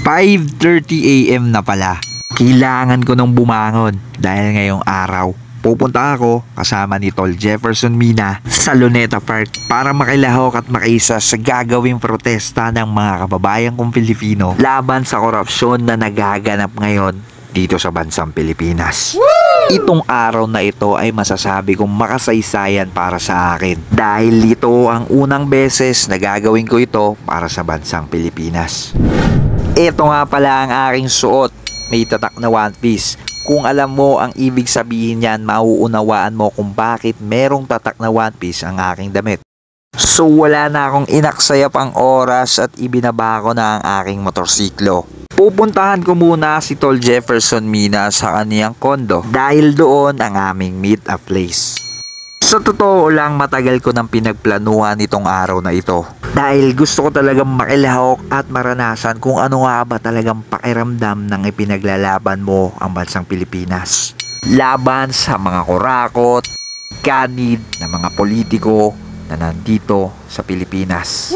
5:30 AM na pala. Kailangan ko nang bumangon dahil ngayong araw pupunta ako kasama ni Tol Jefferson Mina sa Luneta Park para makilahok at makiisa sa gagawing protesta ng mga kababayan kong Pilipino laban sa korupsyon na nagaganap ngayon dito sa bansang Pilipinas. Itong araw na ito ay masasabi kong makasaysayan para sa akin dahil ito ang unang beses na gagawin ko ito para sa bansang Pilipinas. Ito nga pala ang aking suot, may tatak na one piece. Kung alam mo ang ibig sabihin niyan, mauunawaan mo kung bakit merong tatak na one piece ang aking damit. So wala na akong inaksaya pang oras at ibinaba ko na ang aking motorsiklo. Pupuntahan ko muna si Tol Jefferson Mina sa kaniyang kondo dahil doon ang aming meet up place. Sa totoo lang, matagal ko nang pinagplanuhan itong araw na ito dahil gusto ko talagang makilahok at maranasan kung ano nga ba talagang pakiramdam ng ipinaglalaban mo ang bansang Pilipinas. Laban sa mga kurakot, kanid na mga politiko na nandito sa Pilipinas.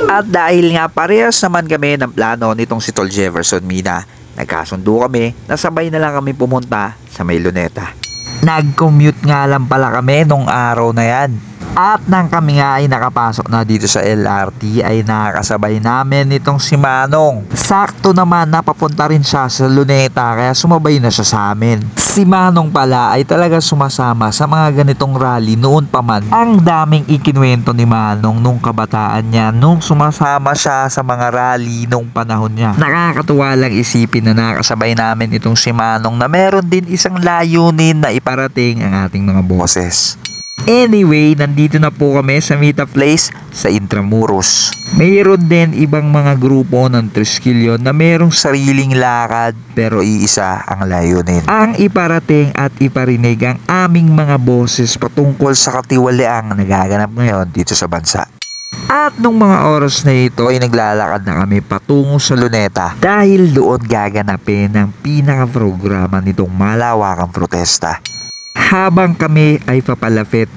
At dahil nga parehas naman kami ng plano nitong si Tol Jefferson Mina, nagkasundo kami na sabay na lang kami pumunta sa may Luneta. Nag-commute nga lang pala kami nung araw na yan. At nang kami nga ay nakapasok na dito sa LRT ay nakakasabay namin itong si Manong. Sakto naman napapunta rin siya sa Luneta kaya sumabay na siya sa amin. Si Manong pala ay talaga sumasama sa mga ganitong rally noon pa man. Ang daming ikinuwento ni Manong nung kabataan niya nung sumasama siya sa mga rally nung panahon niya. Nakakatuwa lang isipin na nakasabay namin itong si Manong na meron din isang layunin na iparating ang ating mga boses. Anyway, nandito na po kami sa meetup place sa Intramuros. Mayroon din ibang mga grupo ng Triskelion na mayroong sariling lakad pero iisa ang layunin. Ang iparating at iparinig ang aming mga boses patungkol sa katiwaliang nagaganap ngayon dito sa bansa. At nung mga oras na ito ay naglalakad na kami patungo sa Luneta dahil doon gaganapin ang pinaka-programa nitong malawakang protesta. Habang kami ay papalapit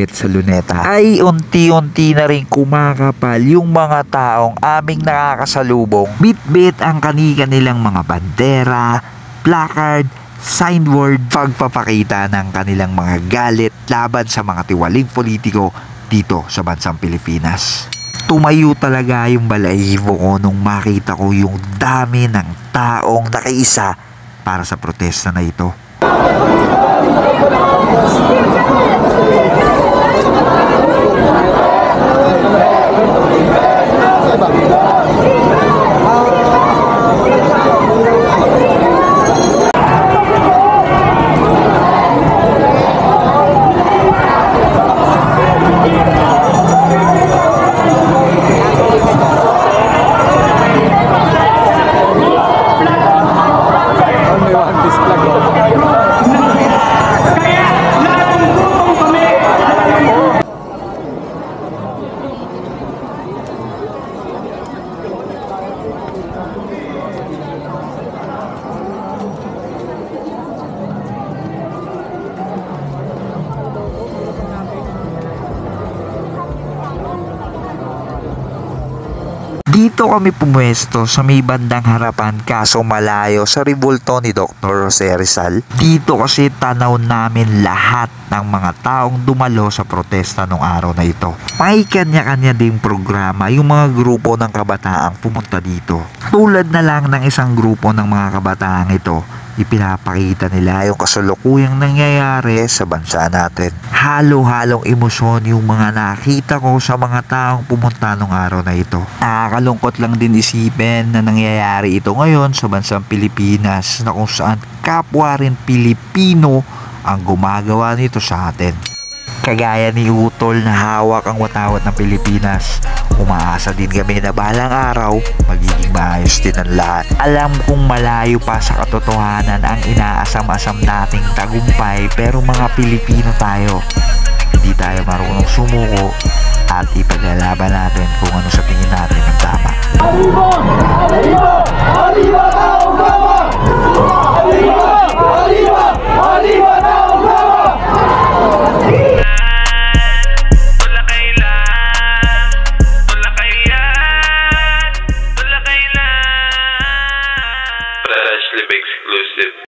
sa Luneta ay unti-unti na rin kumakapal yung mga taong aming nakakasalubong. Bit-bit ang kanilang mga bandera, placard, signboard, pagpapakita ng kanilang mga galit laban sa mga tiwaling politiko dito sa bansang Pilipinas. Tumayo talaga yung balahibo ko nung makita ko yung dami ng taong nakiisa para sa protesta na ito. Dito kami pumwesto sa may bandang harapan kaso malayo sa rebulto ni Dr. Jose Rizal. Dito kasi tanaw namin lahat ng mga taong dumalo sa protesta nung araw na ito. May kanya-kanya ding programa yung mga grupo ng kabataang pumunta dito. Tulad na lang ng isang grupo ng mga kabataang ito, ipinapakita nila yung kasalukuyang nangyayari sa bansa natin. Halo-halong emosyon yung mga nakita ko sa mga taong pumunta nung araw na ito. Nakakalungkot lang din isipin na nangyayari ito ngayon sa bansang Pilipinas na kung saan kapwa rin Pilipino ang gumagawa nito sa atin. Kagaya ni Utol na hawak ang watawat ng Pilipinas, umaasa din kami na balang araw magiging maayos din ang lahat. Alam kong malayo pa sa katotohanan ang inaasam-asam nating tagumpay pero mga Pilipino tayo. Hindi tayo marunong sumuko at ipaglalaban natin kung ano sa tingin natin ang tama. Arriba! Arriba! Arriba taong brava! Arriba! Arriba! Arriba taong brava! exclusive.